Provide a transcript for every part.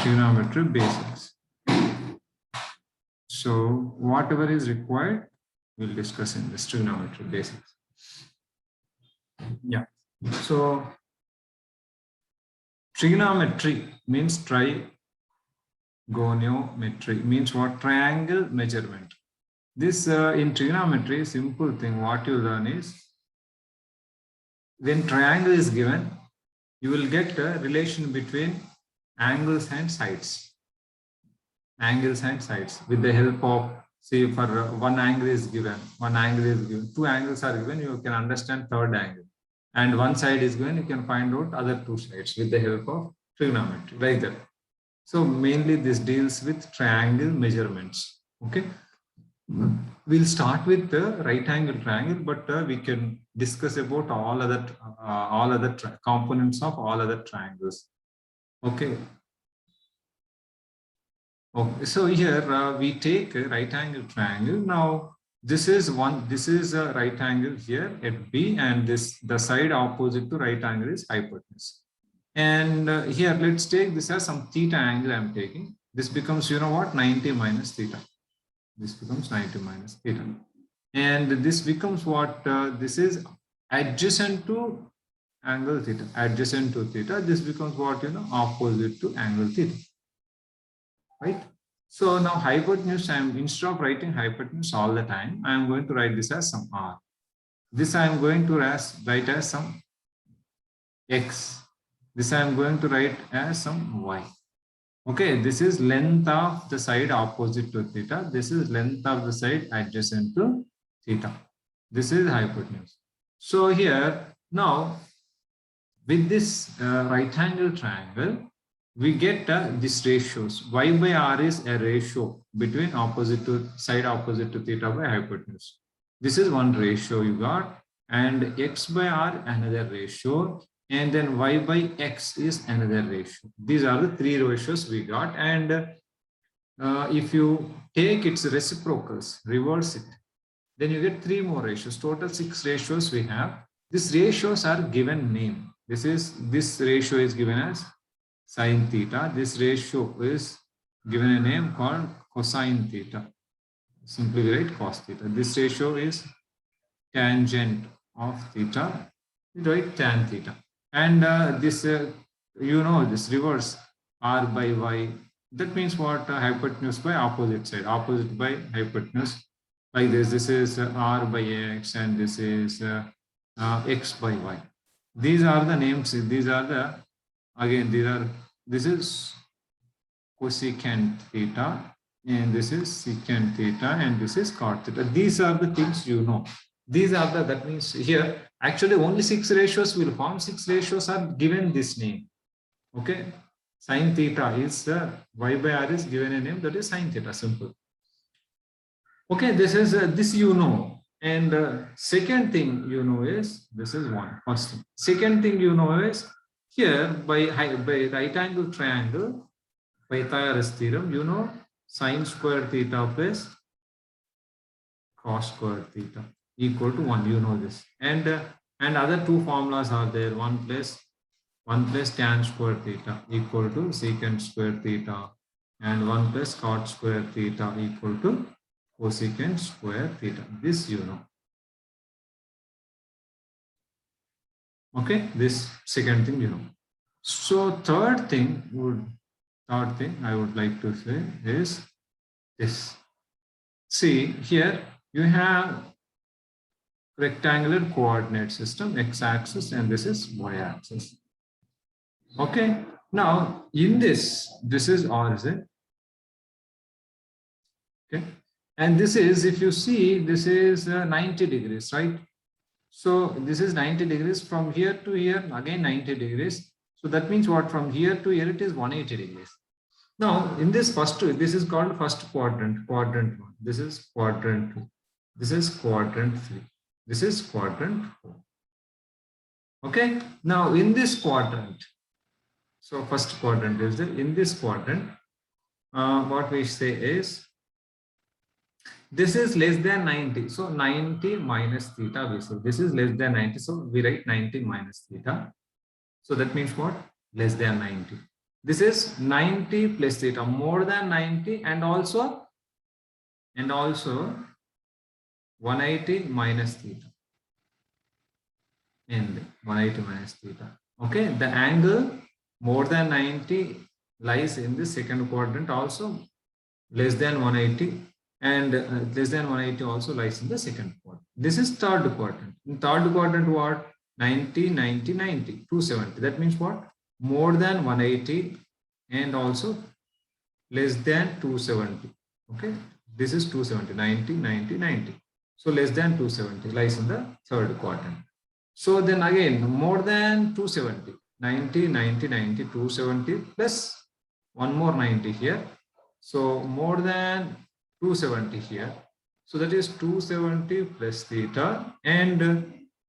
trigonometry basics. So whatever is required, we'll discuss in this trigonometry basics. Yeah. So trigonometry means trigoniometry, means what? Triangle measurement. This in trigonometry, simple thing what you learn is, when triangle is given, you will get a relation between angles and sides. Angles and sides with the help of, say, for one angle is given, two angles are given, you can understand third angle, and one side is given, you can find out other two sides with the help of trigonometry, like that. So mainly this deals with triangle measurements. Okay, we'll start with the right angle triangle, but we can discuss about all other components of all other triangles. Okay. Okay, so here we take a right angle triangle. Now this is a right angle here at B, and the side opposite to right angle is hypotenuse. And here let's take this as some theta angle I'm taking. This becomes, 90 minus theta. This becomes 90 minus theta. And this becomes what? This is adjacent to angle theta. Adjacent to theta. This becomes what? Opposite to angle theta. Right? So now hypotenuse, instead of writing hypotenuse all the time, I am going to write this as some r. This I am going to write as some x. This I am going to write as some y. Okay, this is length of the side opposite to theta. This is length of the side adjacent to theta. This is hypotenuse. So here now with this right angle triangle, we get these ratios. Y by r is a ratio between side opposite to theta by hypotenuse. This is one ratio you got, and x by r another ratio, and then y by x is another ratio. These are the three ratios we got, and if you take its reciprocals, reverse it, then you get three more ratios. Total 6 ratios we have. These ratios are given name. This ratio is given as sine theta. This ratio is given a name called cosine theta. Simply we write cos theta. This ratio is tangent of theta. We write tan theta. And this reverse r by y. That means what? Hypotenuse by opposite side. Opposite by hypotenuse. Like this. This is r by x, and this is x by y. These are the names. These are the, again, this is cosecant theta, and this is secant theta, and this is cot theta. These are the things you know. That means here actually only 6 ratios will form. 6 ratios are given this name. Okay, sine theta is y by r is given a name, that is sine theta. Simple. Okay, this is this you know. And second thing you know is, this is one. First thing. Second thing you know is, here by right angle triangle, Pythagoras theorem, you know sine square theta plus cos square theta equal to 1. You know this. And other two formulas are there. 1 plus tan square theta equal to secant square theta, and 1 plus cot square theta equal to cosecant square theta. This you know. Okay, this second thing you know. So third thing I would like to say is this. See, here you have rectangular coordinate system, x-axis, and this is y-axis. Okay, now in this is origin. Okay, and this is, if you see, this is 90 degrees, right? So this is 90 degrees from here to here, again 90 degrees. So that means what? From here to here it is 180 degrees. Now in this this is called first quadrant, quadrant 1. This is quadrant 2. This is quadrant 3. This is quadrant 4. Okay. Now in this quadrant, so first quadrant is there. In this quadrant, what we say is, this is less than 90. So 90 minus theta, we say this is less than 90. So we write 90 minus theta. So that means what? Less than 90. This is 90 plus theta, more than 90, and also 180 minus theta, and 180 minus theta. Okay, the angle more than 90 lies in the second quadrant, also less than 180, and less than 180 also lies in the second quadrant. This is third quadrant. In third quadrant, what? 90, 90, 90, 270. That means what? More than 180 and also less than 270. Okay, this is 270, 90, 90, 90. So less than 270 lies in the third quadrant. So then again, more than 270, 90, 90, 90, 270 plus one more 90 here. So more than 270 here. So that is 270 plus theta, and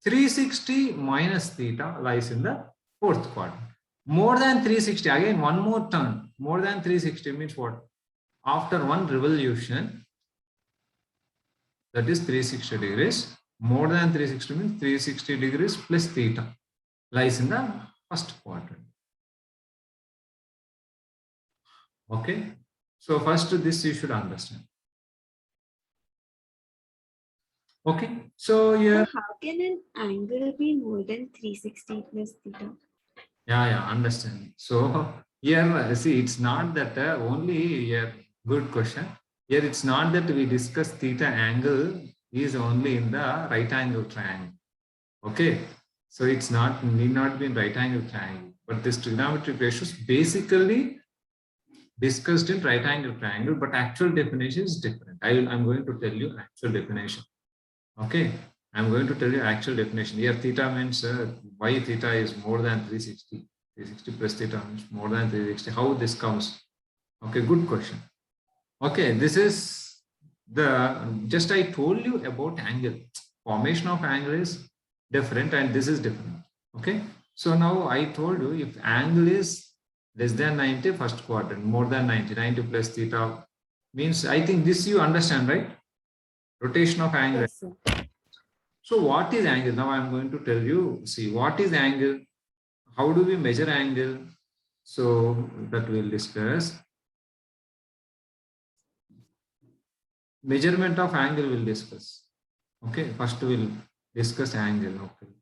360 minus theta lies in the fourth quadrant. More than 360, again one more turn. More than 360 means what? After one revolution, that is 360 degrees. More than 360 means 360 degrees plus theta lies in the first quadrant. Okay. So first this you should understand. Okay. So here. So how can an angle be more than 360 plus theta? Yeah, understand. So here, see, it's not that only here, good question. Here, it's not that we discuss theta angle is only in the right angle triangle. Okay. So it's not, need not be in right angle triangle, but this trigonometric ratios basically discussed in right angle triangle, but actual definition is different. I'm going to tell you actual definition. Okay. I'm going to tell you actual definition. Here theta means why theta is more than 360. 360 plus theta means more than 360. How this comes? Okay, good question. Okay, this is the, just I told you about angle. Formation of angle is different and this is different. Okay, so now I told you if angle is less than 90, first quadrant, more than 90, 90 plus theta means, I think this you understand, right? Rotation of angle. Yes, sir. So what is angle? Now I'm going to tell you, see what is angle, how do we measure angle? So that we'll discuss. Measurement of angle we'll discuss. Okay, first we'll discuss angle. Okay.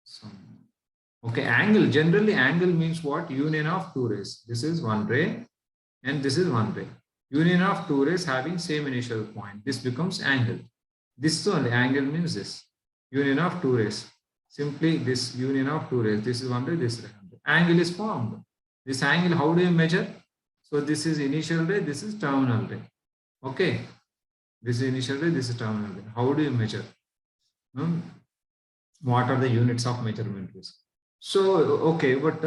So, okay, angle, generally angle means what? Union of two rays. This is one ray and this is one ray. Union of two rays having same initial point. This becomes angle. This only angle means this union of two rays. Simply this union of two rays. This is one ray, this ray. Angle is formed. This angle, how do you measure? So this is initial ray, this is terminal ray. Okay. This is initial ray, this is terminal ray. How do you measure? What are the units of measurement? So, okay, but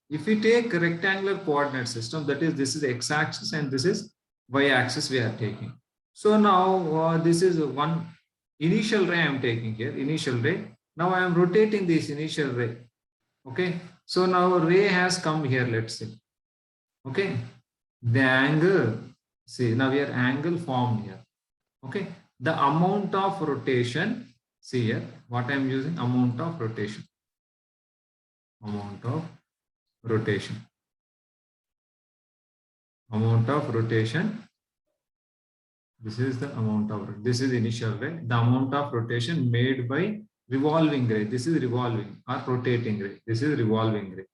if we take a rectangular coordinate system, that is, this is x-axis and this is y-axis we are taking. So now this is one initial ray I am taking here, initial ray. Now I am rotating this initial ray. Okay. So now ray has come here, let's say. Okay. The angle, see, now here angle formed here. Okay. The amount of rotation, see here, what I am using, amount of rotation. Amount of rotation. Amount of rotation. This is the amount of, this is initial ray, the amount of rotation made by revolving ray. This is revolving or rotating ray. This is revolving ray.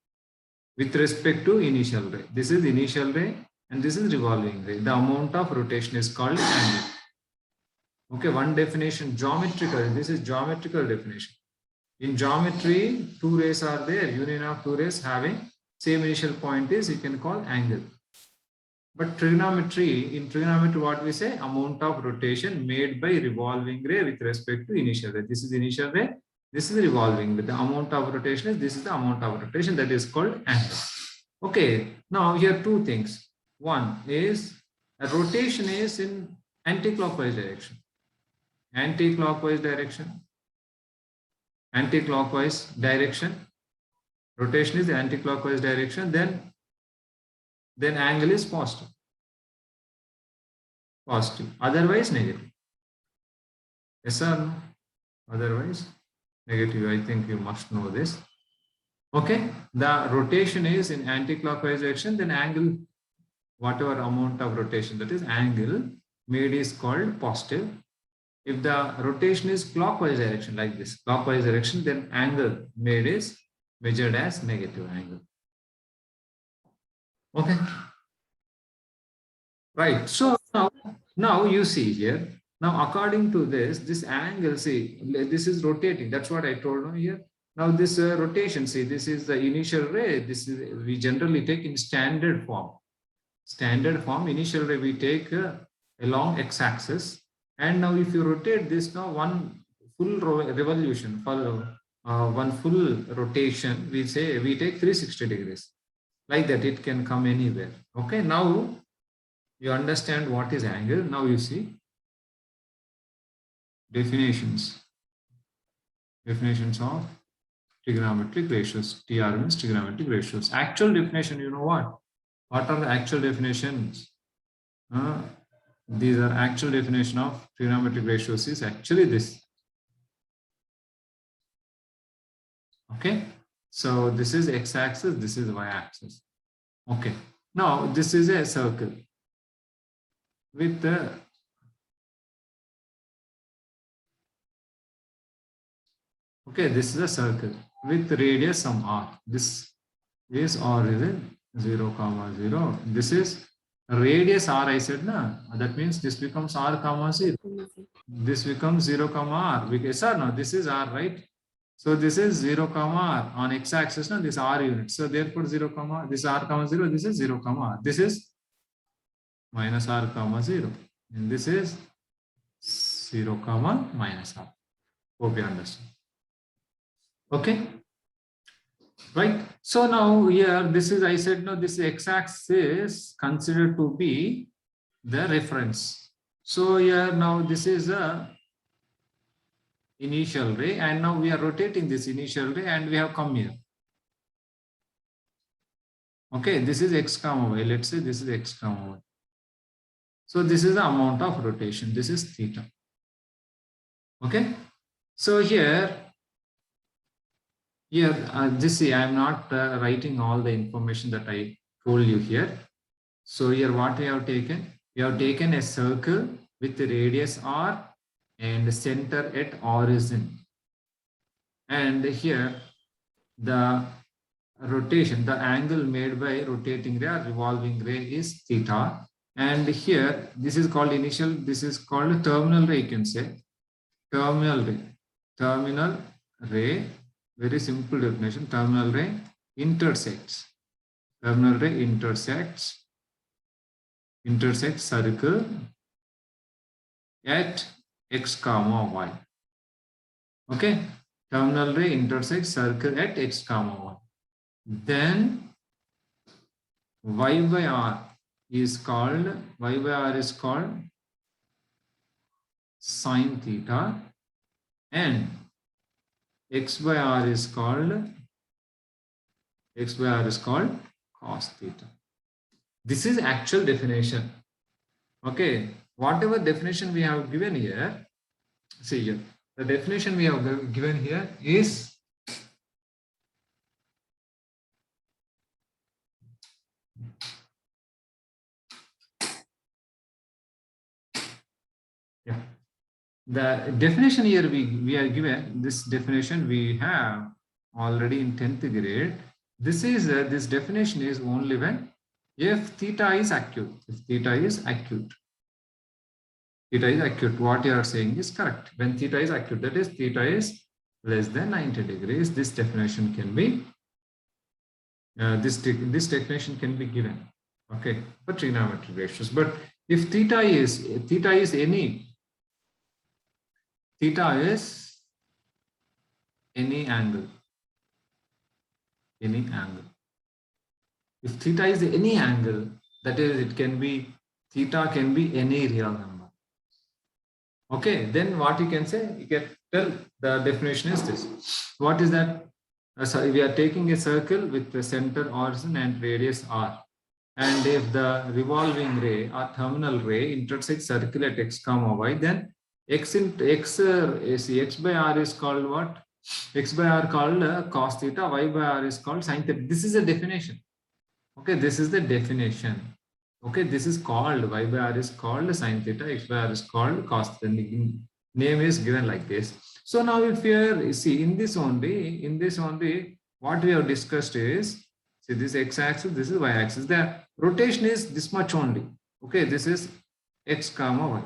With respect to initial ray. This is initial ray and this is revolving ray. The amount of rotation is called angle. Okay, one definition, geometrical. This is geometrical definition. In geometry, two rays are there. Union of two rays having same initial point is, you can call angle. But trigonometry, in trigonometry, what we say? Amount of rotation made by revolving ray with respect to initial ray. This is initial ray. This is revolving ray. The amount of rotation is, this is the amount of rotation, that is called angle. Okay. Now here two things. One is a rotation is in anti-clockwise direction. Anti-clockwise direction. Anti-clockwise direction. Rotation is the anti-clockwise direction. Then angle is positive. Positive. Otherwise negative. Yes or no? Otherwise negative. I think you must know this. Okay, the rotation is in anti-clockwise direction, then angle, whatever amount of rotation, that is angle made is called positive. If the rotation is clockwise direction, like this, clockwise direction, then angle made is measured as negative angle. Okay. Right. So now you see here. Now, according to this angle, see, this is rotating. That's what I told you here. Now, this rotation, see, this is the initial ray. This is, we generally take in standard form. Standard form, initial ray we take along x-axis. And now, if you rotate this, now one full revolution, one full rotation, we say we take 360 degrees. Like that, it can come anywhere. Okay. Now, you understand what is angle. Now you see definitions of trigonometric ratios. TR means trigonometric ratios. Actual definition, you know what are the actual definitions? These are actual definition of trigonometric ratios is actually this. Okay, so this is x-axis, this is y-axis. Okay, now this is a circle with the this is a circle with radius some r. This is r is 0, 0. This is radius r, I said na. That means this becomes r, 0. This becomes 0, r. Because no, this is r, right? So this is 0, r on x-axis. Now this r unit. So therefore 0, this r, 0. This is 0, r. This is minus r, 0. And this is 0, minus r. Hope you understand. Okay, right? So now here, this is, I said, no, this x-axis is considered to be the reference. So here now this is a initial ray, and now we are rotating this initial ray, and we have come here. Okay, this is x, y. Let's say this is x, y. So this is the amount of rotation. This is theta. Okay, so here, this see, I am not writing all the information that I told you here. So here what we have taken? We have taken a circle with the radius r and center at origin. And here the rotation, the angle made by rotating ray or revolving ray is theta. And here this is called initial, this is called terminal ray, you can say. Terminal ray. Very simple definition. Terminal ray intersects. Terminal ray intersects circle at x, y. Okay. Terminal ray intersects circle at x, y. Then y by r is called sine theta, and x by r is called cos theta. This is actual definition. Okay, whatever definition we have given here, see here, the definition we have given here is the definition here we are given. This definition we have already in 10th grade. This is this definition is only when if theta is acute. If theta is acute, what you are saying is correct. When theta is acute, that is theta is less than 90 degrees, this definition can be this definition can be given. Okay, for trigonometric ratios. But if theta is any angle. If theta is any angle, that is, it can be, theta can be any real number. Okay, then what you can say, you can tell the definition is this. What is that? So we are taking a circle with the center, origin, and radius r. And if the revolving ray or terminal ray intersects circle at x, y, then x by r is called what? X by r called cos theta, y by r is called sin theta. This is a definition. Okay, this is the definition. Okay, this is called y by r is called sin theta, x by r is called cos theta. The name is given like this. So now if you see in this only, what we have discussed is, see this x-axis, this is y-axis. The rotation is this much only. Okay, this is x comma y.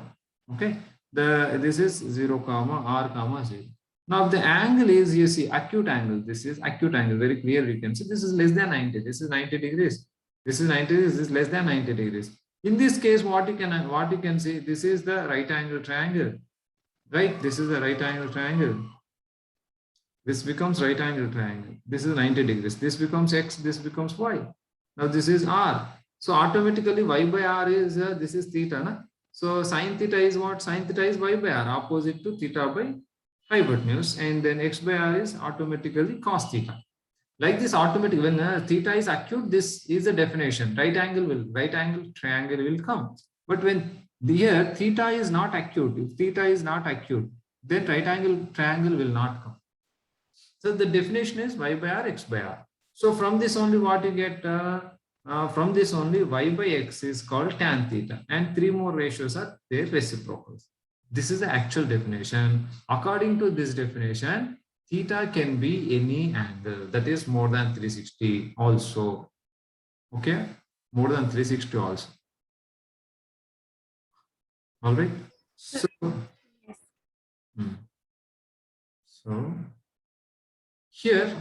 Okay, this is 0 comma r comma 0. Now the angle is, you see, acute angle. This is acute angle. Very clearly you can see this is less than 90. This is 90 degrees. This is 90 degrees. This is less than 90 degrees. In this case, what you can see, this is the right angle triangle. Right? This is the right angle triangle. This becomes right angle triangle. This is 90 degrees. This becomes x. This becomes y. Now this is r. So automatically y by r is this is theta. Na? So sin theta is what? Sin theta is y by r, opposite to theta by hypotenuse, and then x by r is automatically cos theta. Like this, automatic when theta is acute, this is the definition. Right angle triangle will come. But when here theta is not acute, if theta is not acute, then right angle triangle will not come. So the definition is y by r, x by r. So from this only what you get, from this only y by x is called tan theta, and 3 more ratios are their reciprocals. This is the actual definition. According to this definition, theta can be any angle, that is more than 360 also. Okay, more than 360 also. All right. So, so here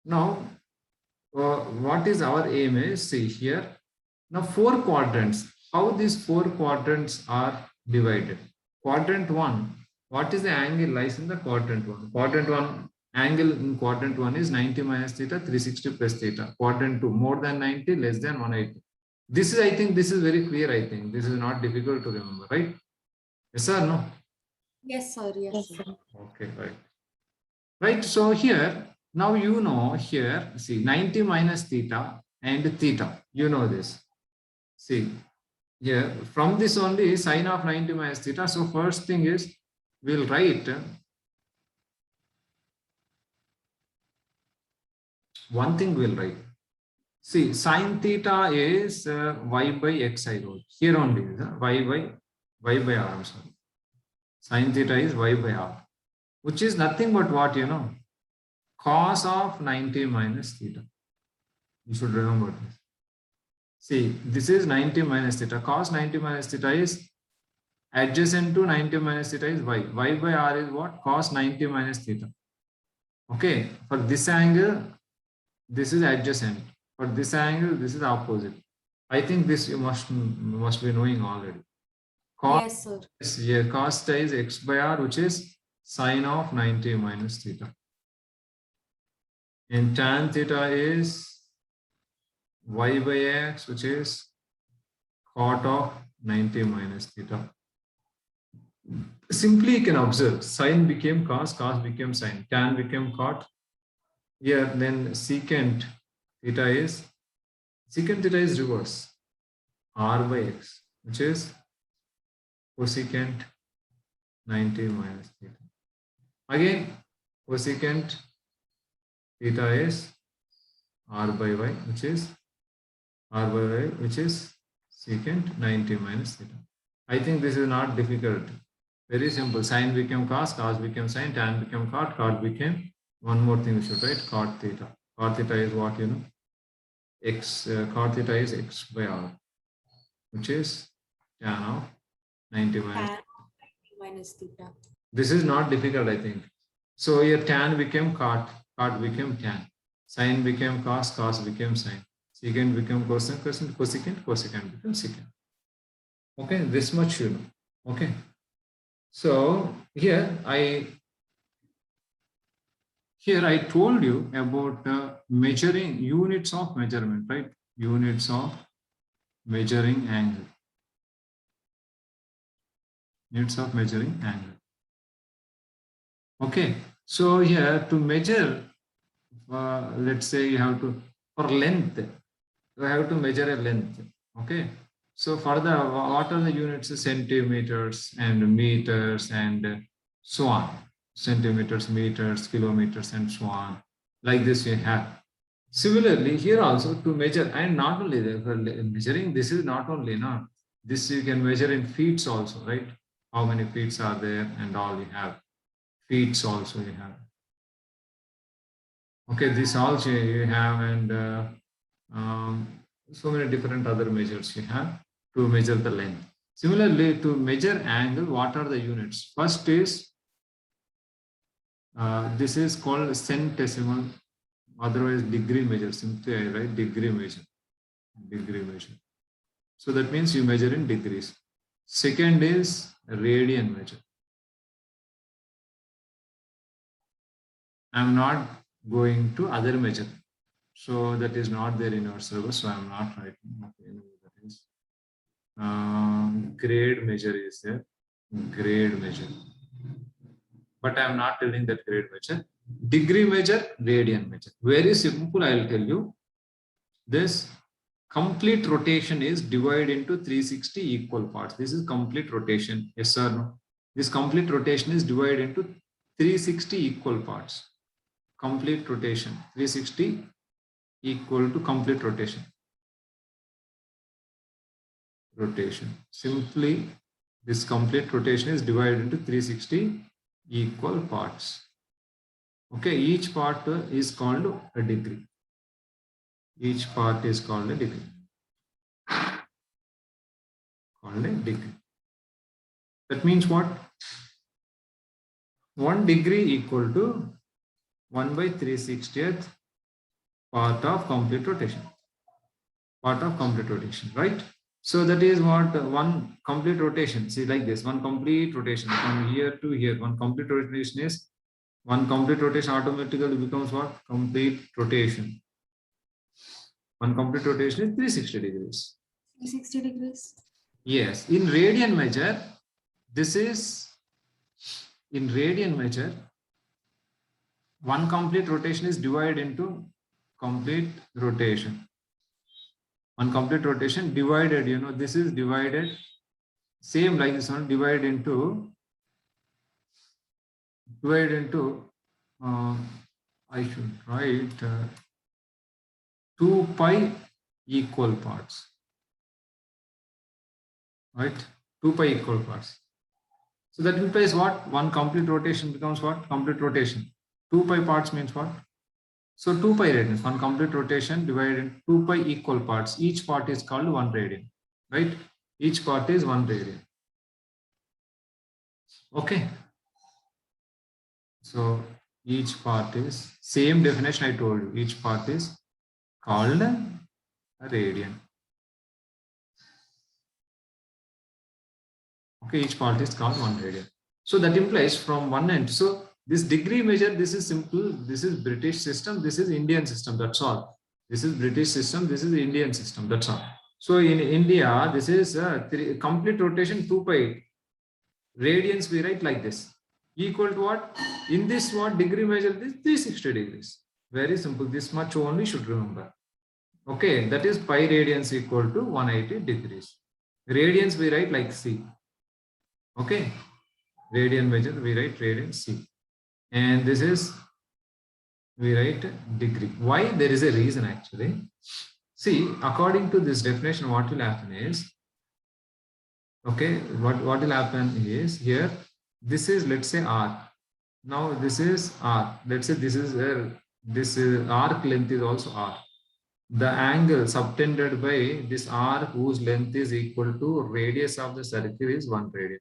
now, what is our aim is, see here now 4 quadrants. How these 4 quadrants are divided? Quadrant 1, what is the angle lies in the quadrant 1? Quadrant 1 angle in quadrant 1 is 90 minus theta, 360 plus theta. Quadrant 2, more than 90, less than 180. This is, I think this is very clear. I think this is not difficult to remember, right? Yes or no? Yes, sir. Yes, sir. Okay, right. Right. So here, now you know here, see 90 minus theta and theta. You know this. See. Here, from this only sine of 90 minus theta. So first thing is, we'll write one thing we'll write. See, sine theta is y by x I wrote. Here only is y by r. I'm sorry. Sine theta is y by r, which is nothing but what you know, cos of 90 minus theta. You should remember this. See, this is 90 minus theta. Cos 90 minus theta is adjacent to 90 minus theta is y. Y by r is what? Cos 90 minus theta. Okay. For this angle, this is adjacent. For this angle, this is opposite. I think this you must be knowing already. Cos, yes, sir. Yeah, cos theta is x by r, which is sine of 90 minus theta. And tan theta is y by x, which is cot of 90 minus theta. Simply you can observe, sine became cos, cos became sine, tan became cot. Here then secant theta is reverse, r by x, which is cosecant 90 minus theta. Again, cosecant theta is r by y, which is secant 90 minus theta. I think this is not difficult. Very simple. Sine became cos, cos became sine, tan became cot, cot became, one more thing we should write, cot theta. Cot theta is what you know? Cot theta is x by r, which is tan of 90 minus theta. This is not difficult, I think. So here tan became cot, cot became tan. Sine became cos, cos became sine. Secant became cosecant, cosecant became secant. Okay, this much you know. Okay. So here I told you about measuring units of measurement, right? Units of measuring angle. Units of measuring angle. Okay. So here to measure, let's say you have to, for length, you have to measure a length. Okay. So for the, what are the units? Centimeters and meters and so on. centimeters, meters, kilometers, and so on. Like this you have. Similarly, here also to measure, and not only for measuring, this is not only now, this you can measure in feet also, right? How many feet are there and all you have. Feet also you have. Okay, this also you have, and so many different other measures you have to measure the length. Similarly, to measure angle, what are the units? First is, this is called centesimal, otherwise degree measure. Simply I write degree measure. Degree measure. So that means you measure in degrees. Second is radian measure. I'm not going to other measure. So that is not there in our syllabus. So I'm not writing. Okay, that is grade measure is there. Grade measure. But I'm not telling that grade measure. Degree measure, radian measure. Very simple, I'll tell you. This complete rotation is divided into 360 equal parts. This is complete rotation. Yes or no? This complete rotation is divided into 360 equal parts. Complete rotation, 360 equal to complete rotation. Rotation. Simply, this complete rotation is divided into 360 equal parts. Okay, each part is called a degree. Each part is called a degree. Called a degree. That means what? 1 degree equal to 1 by 360th part of complete rotation. Part of complete rotation, right? So that is what one complete rotation. See, like this, one complete rotation from here to here. One complete rotation is, one complete rotation automatically becomes what? Complete rotation. One complete rotation is 360 degrees. 360 degrees. Yes, in radian measure, this is, in radian measure, one complete rotation is divided into complete rotation. One complete rotation divided, you know, this is divided, same like this one, divided into, I should write 2 pi equal parts. Right? 2 pi equal parts. So that implies what? One complete rotation becomes what? Complete rotation. 2 pi parts means what? So 2 pi radians. One complete rotation divided into 2 pi equal parts. Each part is called 1 radian. Right? Each part is 1 radian. Okay. So each part is, same definition I told you. Each part is called a radian. Okay, each part is called 1 radian. So that implies from one end. So this degree measure, this is simple. This is British system. This is Indian system. That's all. This is British system. This is Indian system. That's all. So in India, this is complete rotation 2 pi. Radians we write like this. Equal to what? In this what degree measure? This 360 degrees. Very simple. This much only should remember. Okay, that is pi radians equal to 180 degrees. Radians we write like C. Okay, radian measure we write radian C, and this is we write degree. Why? There is a reason actually. See, according to this definition, what will happen is, okay, what will happen is here. This is, let's say, R. Now this is R. Let's say this is this arc length is also R. The angle subtended by this arc whose length is equal to radius of the circle is 1 radian.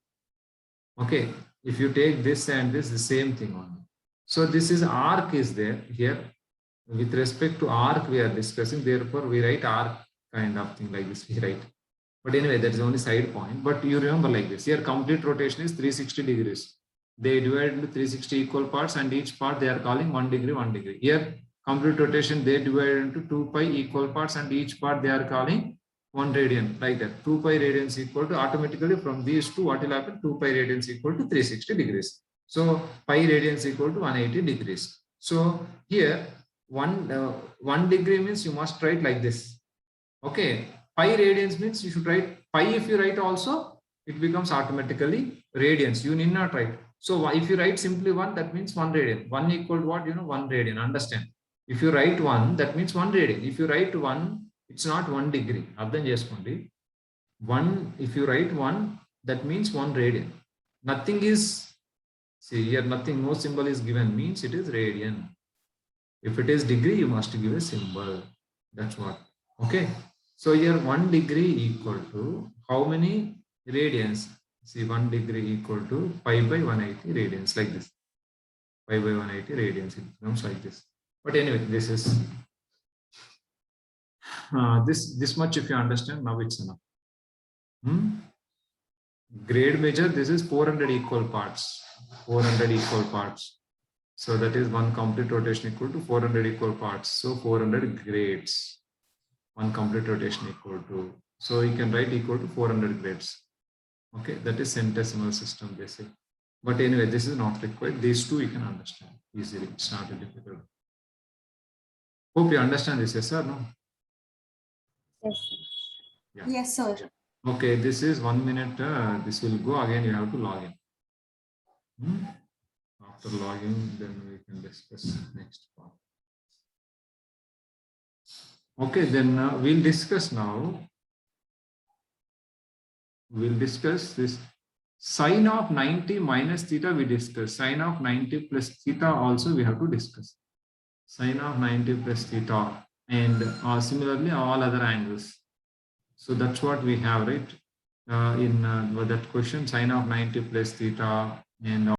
Okay, if you take this and this, the same thing only. So this is arc is there here. With respect to arc we are discussing, therefore we write arc kind of thing like this we write. But anyway, that is only side point. But you remember like this. Here complete rotation is 360 degrees. They divide into 360 equal parts, and each part they are calling 1 degree, 1 degree. Here complete rotation they divide into 2 pi equal parts, and each part they are calling 1 radian, like that. 2 pi radians equal to, automatically from these two, what will happen? 2 pi radians equal to 360 degrees. So pi radians equal to 180 degrees. So here 1 degree means you must write like this. Okay, pi radians means you should write pi. If you write also, it becomes automatically radians. You need not write. So if you write simply 1, that means 1 radian. 1 equal to what? 1 radian. Understand? If you write 1, that means 1 radian. If you write 1, it's not 1 degree. Ardham chesukondi. 1, if you write 1, that means 1 radian. Nothing is, see here, nothing, no symbol is given, means it is radian. If it is degree, you must give a symbol. That's what. Okay. So here 1 degree equal to how many radians? See, 1 degree equal to pi by 180 radians, like this. Pi by 180 radians, it becomes like this. But anyway, this is this much. If you understand, now it's enough. Grade measure, this is 400 equal parts. 400 equal parts. So that is 1 complete rotation equal to 400 equal parts. So 400 grades. 1 complete rotation equal to. So you can write equal to 400 grades. Okay, that is centesimal system basic. But anyway, this is not required. These two you can understand easily. It's not difficult. Hope you understand this, yes or no? Yes, sir. Yeah. Yes, sir. Okay, this is 1 minute. This will go again. You have to log in. After logging, then we can discuss next part. Okay, then we'll discuss now. We'll discuss this sine of 90 minus theta. We discuss sine of 90 plus theta. Also, we have to discuss sine of 90 plus theta, and similarly all other angles. So that's what we have, right? In that question, sine of 90 plus theta and